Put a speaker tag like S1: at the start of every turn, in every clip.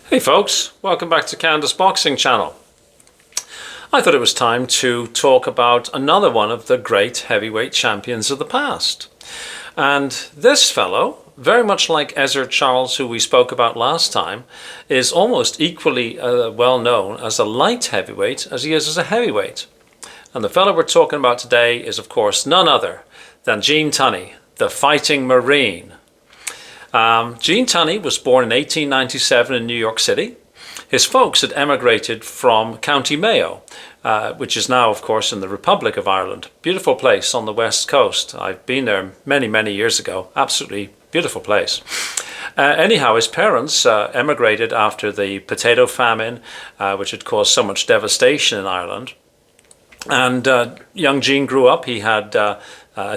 S1: Hey folks, welcome back to Canada's Boxing Channel. I thought it was time to talk about another one of the great heavyweight champions of the past. And this fellow, very much like Ezzard Charles, who we spoke about last time, is almost equally well known as a light heavyweight as he is as a heavyweight. And the fellow we're talking about today is, of course, none other than Gene Tunney, the Fighting Marine. Gene Tunney was born in 1897 in New York City. His folks had emigrated from County Mayo, which is now, of course, in the Republic of Ireland. Beautiful place on the west coast. I've been there many, many years ago. Absolutely beautiful place. Anyhow, his parents emigrated after the potato famine, which had caused so much devastation in Ireland. And young Gene grew up. He had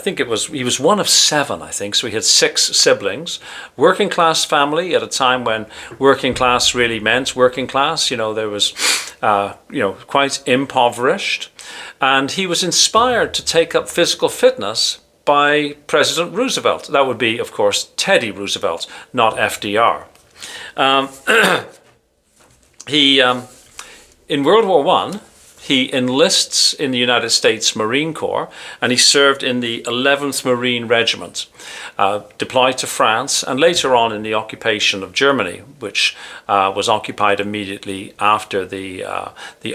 S1: he was one of seven, I think, so he had 6 siblings. Working class family at a time when working class really meant working class. There was, quite impoverished. And he was inspired to take up physical fitness by President Roosevelt. That would be, of course, Teddy Roosevelt, not FDR. In World War I, he enlists in the United States Marine Corps, and he served in the 11th Marine Regiment, deployed to France, and later on in the occupation of Germany, which was occupied immediately after the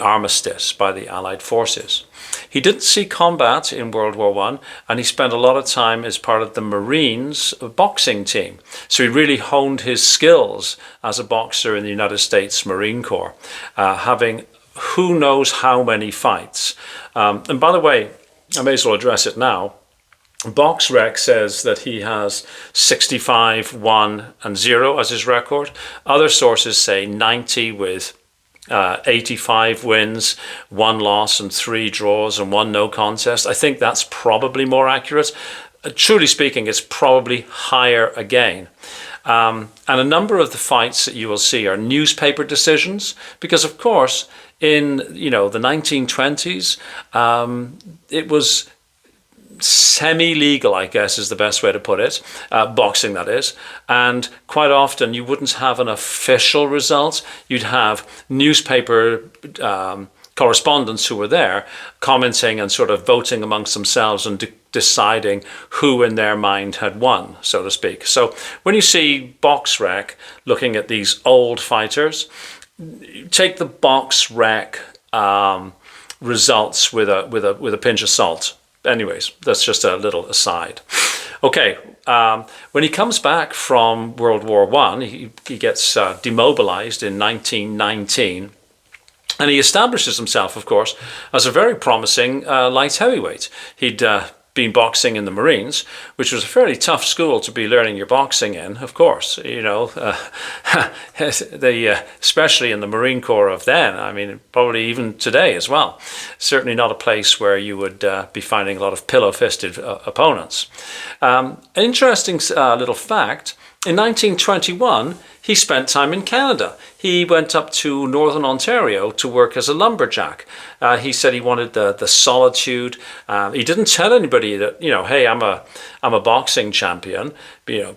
S1: armistice by the Allied forces. He didn't see combat in World War I, and he spent a lot of time as part of the Marines boxing team. So he really honed his skills as a boxer in the United States Marine Corps, having who knows how many fights. And by the way, I may as well address it now. BoxRec says that he has 65, 1 and 0 as his record. Other sources say 90 with 85 wins, 1 loss and 3 draws and 1 no contest. I think that's probably more accurate. Truly speaking, it's probably higher again. And a number of the fights that you will see are newspaper decisions, because of course in the 1920s it was semi-legal, I guess is the best way to put it, boxing that is, and quite often you wouldn't have an official result. You'd have newspaper correspondents who were there commenting and sort of voting amongst themselves and deciding who in their mind had won, so to speak. So when you see BoxRec looking at these old fighters, take the BoxRec results with a pinch of salt. Anyways, that's just a little aside. Okay, when he comes back from World War I, he gets demobilized in 1919. And he establishes himself, of course, as a very promising light heavyweight. He'd been boxing in the Marines, which was a fairly tough school to be learning your boxing in, of course. Especially in the Marine Corps of then. I mean, probably even today as well. Certainly not a place where you would be finding a lot of pillow-fisted opponents. An interesting little fact, in 1921, he spent time in Canada. He went up to Northern Ontario to work as a lumberjack. He said he wanted the solitude. He didn't tell anybody that, hey, I'm a boxing champion,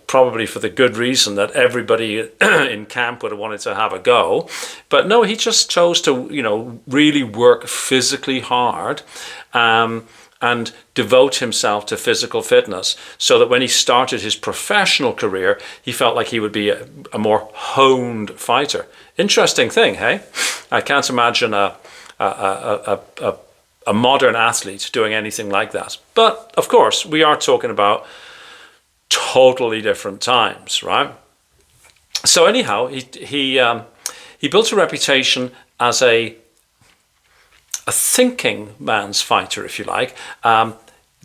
S1: probably for the good reason that everybody in camp would have wanted to have a go. But no, he just chose to, really work physically hard, and devote himself to physical fitness, so that when he started his professional career, he felt like he would be a more honed fighter. Interesting thing, hey? I can't imagine a modern athlete doing anything like that. But of course, we are talking about totally different times, right? So anyhow, he built a reputation as a thinking man's fighter, if you like,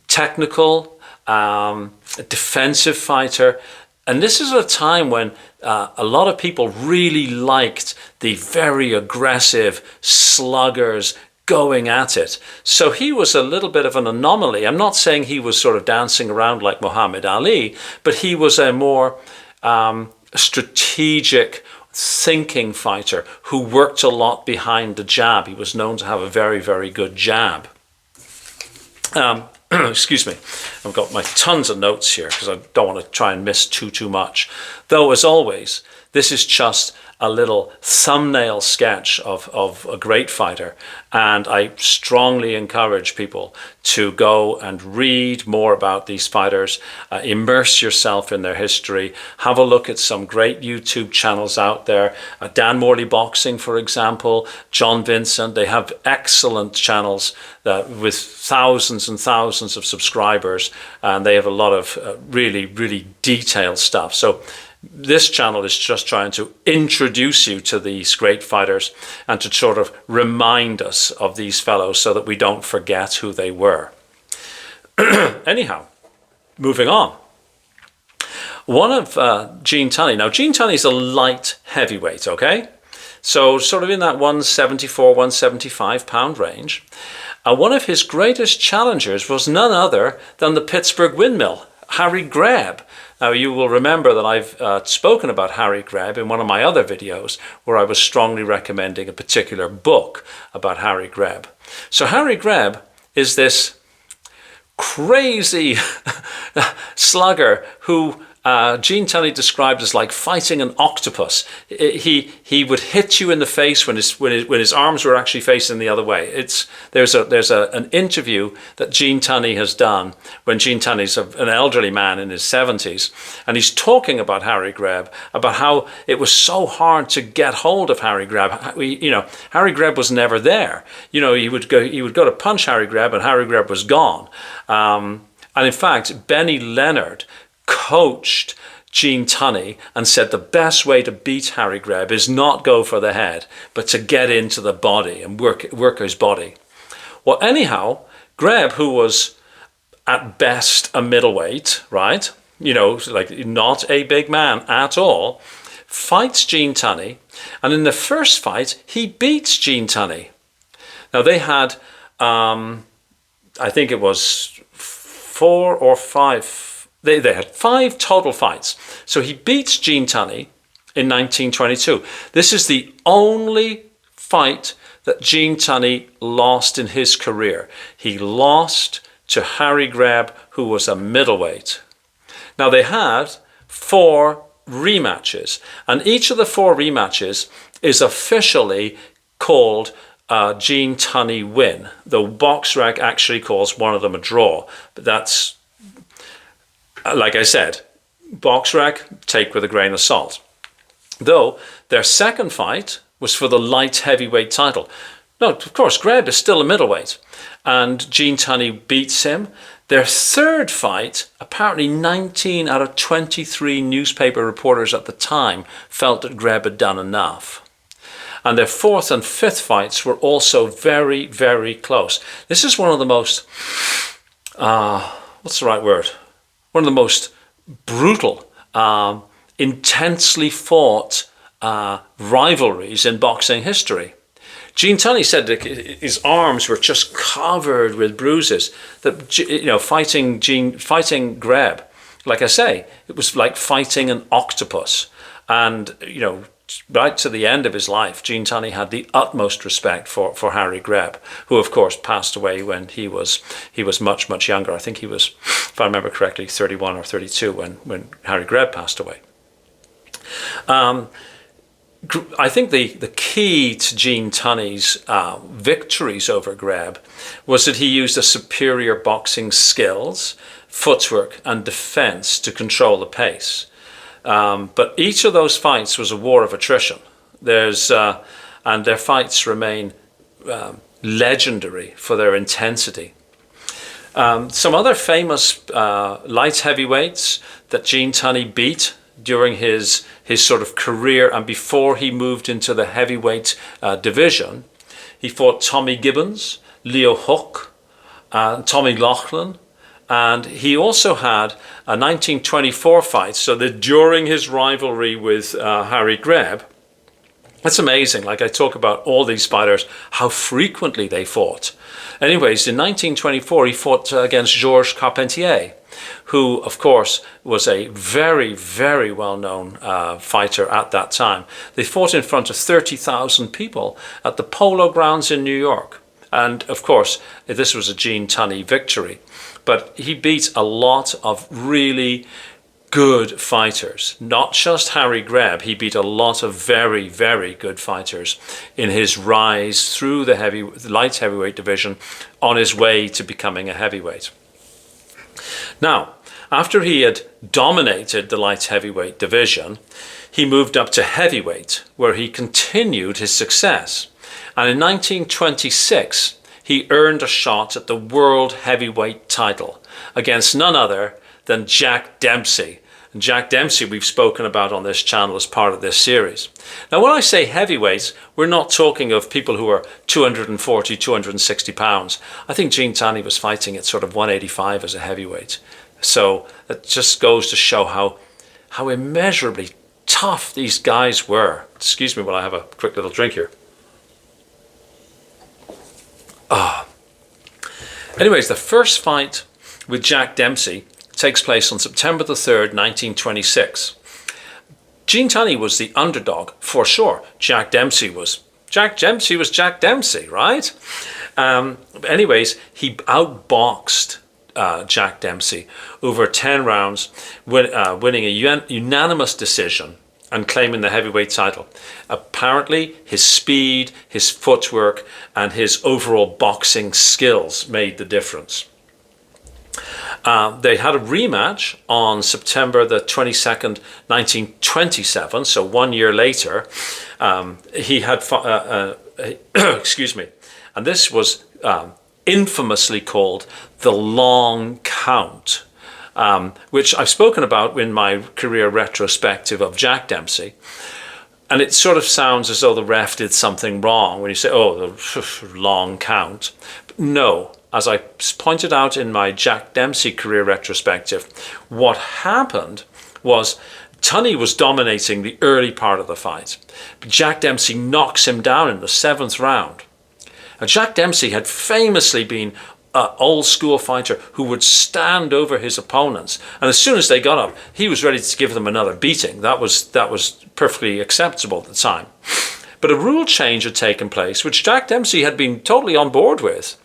S1: technical, defensive fighter. And this is a time when a lot of people really liked the very aggressive sluggers going at it. So he was a little bit of an anomaly. I'm not saying he was sort of dancing around like Muhammad Ali, but he was a more strategic, thinking fighter who worked a lot behind the jab. He was known to have a very, very good jab. Excuse me, I've got my tons of notes here because I don't want to try and miss too much. Though, as always, this is just a little thumbnail sketch of a great fighter, and I strongly encourage people to go and read more about these fighters, immerse yourself in their history, have a look at some great YouTube channels out there, Dan Morley Boxing, for example, John Vincent. They have excellent channels with thousands and thousands of subscribers, and they have a lot of really, really detailed stuff. So this channel is just trying to introduce you to these great fighters and to sort of remind us of these fellows so that we don't forget who they were. Anyhow, moving on. One of Gene Tunney. Now, Gene Tunney is a light heavyweight, okay? So sort of in that 174, 175 pound range. One of his greatest challengers was none other than the Pittsburgh Windmill, Harry Greb. Now, you will remember that I've spoken about Harry Greb in one of my other videos where I was strongly recommending a particular book about Harry Greb. So Harry Greb is this crazy slugger who Gene Tunney described as like fighting an octopus. He would hit you in the face when his arms were actually facing the other way. There's an interview that Gene Tunney has done when Gene Tunney's an elderly man in his 70s, and he's talking about Harry Greb, about how it was so hard to get hold of Harry Greb. Harry Greb was never there. He would go to punch Harry Greb, and Harry Greb was gone. And in fact, Benny Leonard coached Gene Tunney and said the best way to beat Harry Greb is not go for the head, but to get into the body and work his body. Well, anyhow, Greb, who was at best a middleweight, right? Like not a big man at all, fights Gene Tunney, and in the first fight, he beats Gene Tunney. Now, they had, I think it was 4 or 5. They had 5 total fights. So he beats Gene Tunney in 1922. This is the only fight that Gene Tunney lost in his career. He lost to Harry Greb, who was a middleweight. Now, they had 4 rematches, and each of the 4 rematches is officially called Gene Tunney win, though BoxRec actually calls one of them a draw. But that's, like I said, BoxRec, take with a grain of salt. Though their second fight was for the light heavyweight title. No, of course, Greb is still a middleweight, and Gene Tunney beats him. Their third fight, apparently 19 out of 23 newspaper reporters at the time felt that Greb had done enough. And their fourth and fifth fights were also very, very close. This is one of the most, what's the right word? One of the most brutal, intensely fought rivalries in boxing history. Gene Tunney said that his arms were just covered with bruises. That fighting Greb, like I say, it was like fighting an octopus. And right to the end of his life, Gene Tunney had the utmost respect for Harry Greb, who of course passed away when he was much, much younger. I think he was, if I remember correctly, 31 or 32 when Harry Greb passed away. I think the key to Gene Tunney's victories over Greb was that he used a superior boxing skills, footwork and defense to control the pace. But each of those fights was a war of attrition. And their fights remain legendary for their intensity. Some other famous light heavyweights that Gene Tunney beat during his sort of career and before he moved into the heavyweight division, he fought Tommy Gibbons, Leo Hook, Tommy Laughlin. And he also had a 1924 fight, so that during his rivalry with Harry Greb, that's amazing. Like I talk about all these fighters, how frequently they fought. Anyways, in 1924, he fought against Georges Carpentier, who, of course, was a very, very well-known fighter at that time. They fought in front of 30,000 people at the Polo Grounds in New York. And, of course, this was a Gene Tunney victory. But he beat a lot of really good fighters, not just Harry Greb. He beat a lot of very, very good fighters in his rise through the light heavyweight division on his way to becoming a heavyweight. Now, after he had dominated the light heavyweight division, he moved up to heavyweight, where he continued his success. And in 1926, he earned a shot at the world heavyweight title against none other than Jack Dempsey. And Jack Dempsey we've spoken about on this channel as part of this series. Now, when I say heavyweights, we're not talking of people who are 240, 260 pounds. I think Gene Tunney was fighting at sort of 185 as a heavyweight. So it just goes to show how immeasurably tough these guys were. Excuse me while I have a quick little drink here. Anyways, the first fight with Jack Dempsey takes place on September the 3rd, 1926. Gene Tunney was the underdog, for sure. Jack Dempsey was Jack Dempsey, right? Anyways, he outboxed Jack Dempsey over 10 rounds, winning a unanimous decision and claiming the heavyweight title. Apparently, his speed, his footwork, and his overall boxing skills made the difference. They had a rematch on September the 22nd, 1927, so 1 year later. He had, excuse me, and this was infamously called the long count, which I've spoken about in my career retrospective of Jack Dempsey. And it sort of sounds as though the ref did something wrong when you say, oh, the long count. But no, as I pointed out in my Jack Dempsey career retrospective, what happened was Tunney was dominating the early part of the fight. But Jack Dempsey knocks him down in the 7th round. Now, Jack Dempsey had famously been an old school fighter who would stand over his opponents, and as soon as they got up, he was ready to give them another beating. That was perfectly acceptable at the time. But a rule change had taken place, which Jack Dempsey had been totally on board with.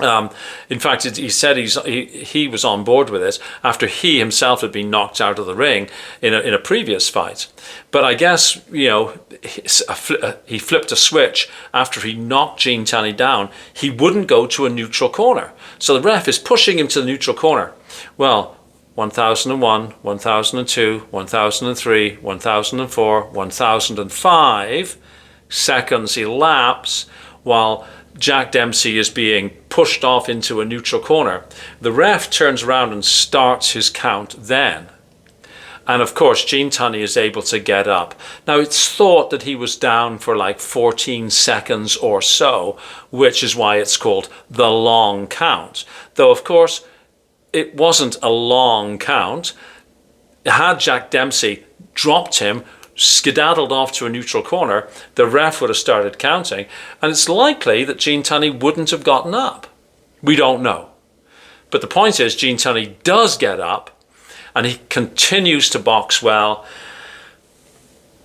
S1: In fact, he said he was on board with it after he himself had been knocked out of the ring in a previous fight. But I guess, you know, he flipped a switch after he knocked Gene Tunney down. He wouldn't go to a neutral corner. So the ref is pushing him to the neutral corner. Well, 1001, 1002, 1003, 1004, 1005 seconds elapse while Jack Dempsey is being pushed off into a neutral corner. The ref turns around and starts his count then. And of course, Gene Tunney is able to get up. Now, it's thought that he was down for like 14 seconds or so, which is why it's called the long count. Though, of course, it wasn't a long count. Had Jack Dempsey dropped him, skedaddled off to a neutral corner, the ref would have started counting, and it's likely that Gene Tunney wouldn't have gotten up. We don't know. But the point is, Gene Tunney does get up, and he continues to box well,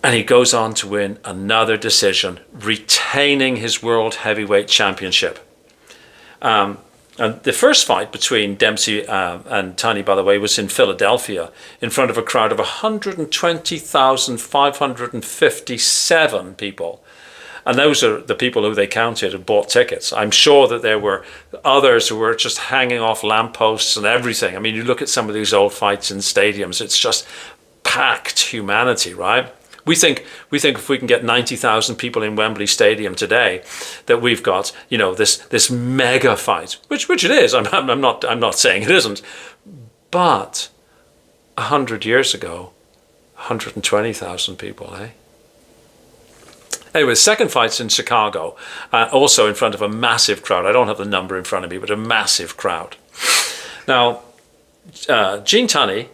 S1: and he goes on to win another decision, retaining his World Heavyweight Championship. And the first fight between Dempsey and Tunney, by the way, was in Philadelphia in front of a crowd of 120,557 people. And those are the people who they counted and bought tickets. I'm sure that there were others who were just hanging off lampposts and everything. I mean, you look at some of these old fights in stadiums, it's just packed humanity, right? We think if we can get 90,000 people in Wembley Stadium today, that we've got, you know, this mega fight, which it is. I'm not saying it isn't, but 100 years ago, 120,000 people, eh? Anyway, the second fight's in Chicago, also in front of a massive crowd. I don't have the number in front of me, but a massive crowd. Now, Gene Tunney,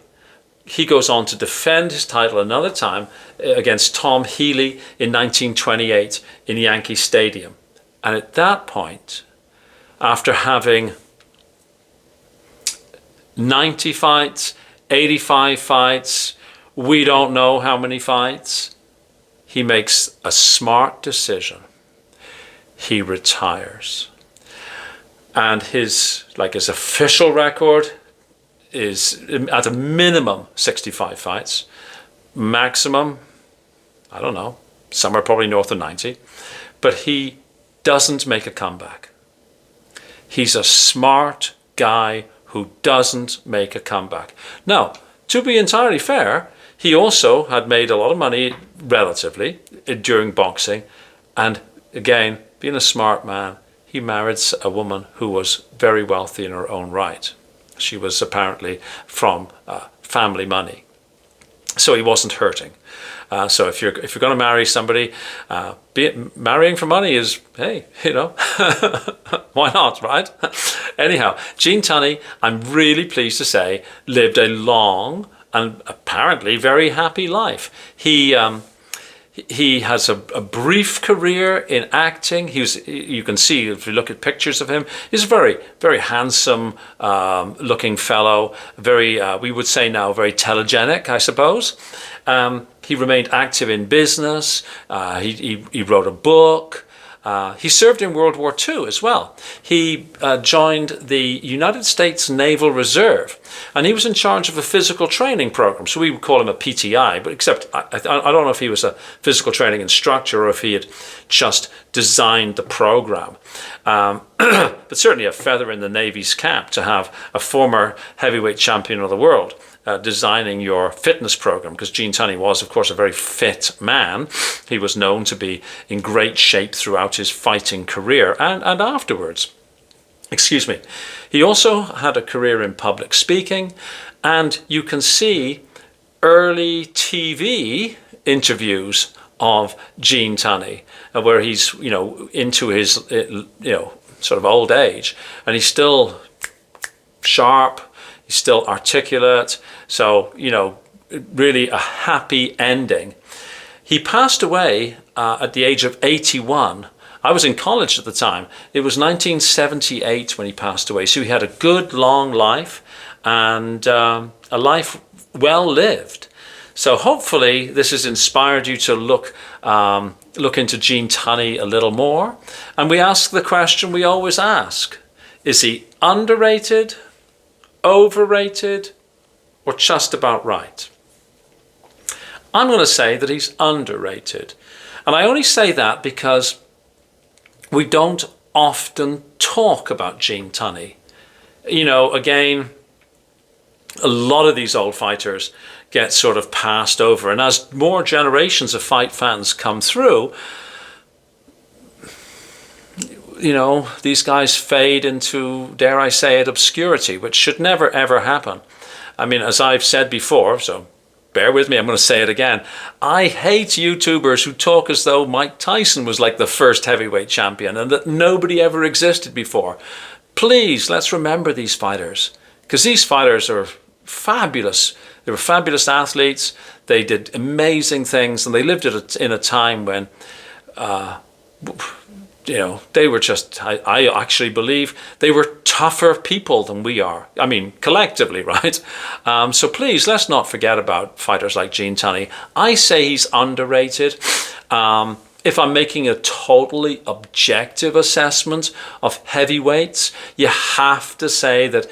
S1: he goes on to defend his title another time against Tom Healy in 1928 in Yankee Stadium. And at that point, after having 90 fights, 85 fights, we don't know how many fights, he makes a smart decision. He retires. And his official record, is at a minimum 65 fights, maximum, I don't know, somewhere probably north of 90, but he doesn't make a comeback. He's a smart guy who doesn't make a comeback. Now, to be entirely fair, he also had made a lot of money relatively during boxing, and again, being a smart man, he married a woman who was very wealthy in her own right. She was apparently from family money, so he wasn't hurting. So if you're going to marry somebody, marrying for money is, hey, you know, why not, right? Anyhow, Gene Tunney, I'm really pleased to say, lived a long and apparently very happy life. He has a brief career in acting. You can see if you look at pictures of him, he's a very, very handsome looking fellow, very, we would say now, very telegenic, I suppose. He remained active in business. He wrote a book. He served in World War II as well. He joined the United States Naval Reserve, and he was in charge of a physical training program. So we would call him a PTI, but except I don't know if he was a physical training instructor or if he had just designed the program. But certainly a feather in the Navy's cap to have a former heavyweight champion of the world designing your fitness program, because Gene Tunney was, of course, a very fit man. He was known to be in great shape throughout his fighting career and afterwards. Excuse me. He also had a career in public speaking, and you can see early TV interviews of Gene Tunney, where he's, you know, into his, you know, sort of old age, and he's still sharp. He's still articulate, so, you know, really a happy ending. He passed away at the age of 81. I was in college at the time. It was 1978 when he passed away, so he had a good, long life and a life well lived. So hopefully this has inspired you to look into Gene Tunney a little more. And we ask the question we always ask: is he underrated, overrated, or just about right? I'm going to say that he's underrated. And I only say that because we don't often talk about Gene Tunney. You know, again, a lot of these old fighters get sort of passed over. And as more generations of fight fans come through, you know, these guys fade into, dare I say it, obscurity, which should never, ever happen. I mean, as I've said before, so bear with me, I'm going to say it again. I hate YouTubers who talk as though Mike Tyson was like the first heavyweight champion and that nobody ever existed before. Please, let's remember these fighters, because these fighters are fabulous. They were fabulous athletes. They did amazing things, and they lived in a time when, you know, they were just, I actually believe they were tougher people than we are. I mean, collectively, right? So please, let's not forget about fighters like Gene Tunney. I say he's underrated. If I'm making a totally objective assessment of heavyweights, you have to say that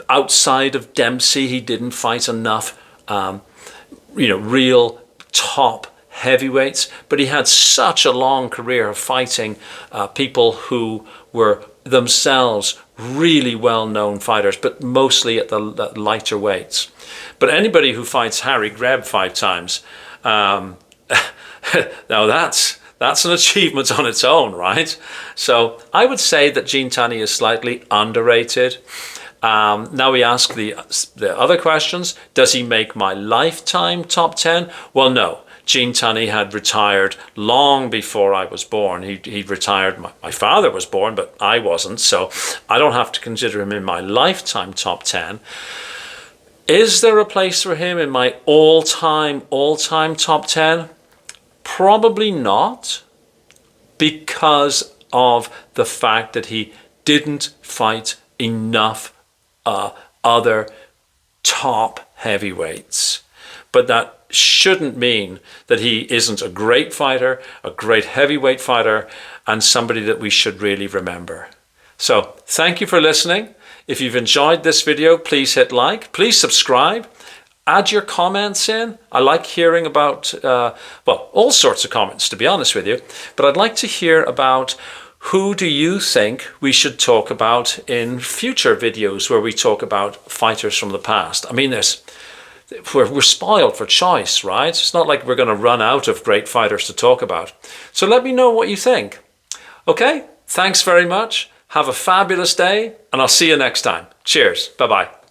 S1: outside of Dempsey, he didn't fight enough, you know, real top heavyweights, but he had such a long career of fighting people who were themselves really well-known fighters, but mostly at the lighter weights. But anybody who fights Harry Greb 5 times, now that's an achievement on its own, right? So I would say that Gene Tunney is slightly underrated. Now we ask the other questions. Does he make my lifetime top 10? Well, no. Gene Tunney had retired long before I was born. He retired, my father was born, but I wasn't, so I don't have to consider him in my lifetime top 10. Is there a place for him in my all-time top 10? Probably not, because of the fact that he didn't fight enough other top heavyweights. But that shouldn't mean that he isn't a great fighter, a great heavyweight fighter, and somebody that we should really remember. So thank you for listening. If you've enjoyed this video, please hit like, please subscribe, add your comments in. I like hearing about, well, all sorts of comments, to be honest with you, but I'd like to hear about who do you think we should talk about in future videos where we talk about fighters from the past. I mean, we're spoiled for choice, right? It's not like we're going to run out of great fighters to talk about. So let me know what you think. Okay, thanks very much. Have a fabulous day, and I'll see you next time. Cheers. Bye-bye.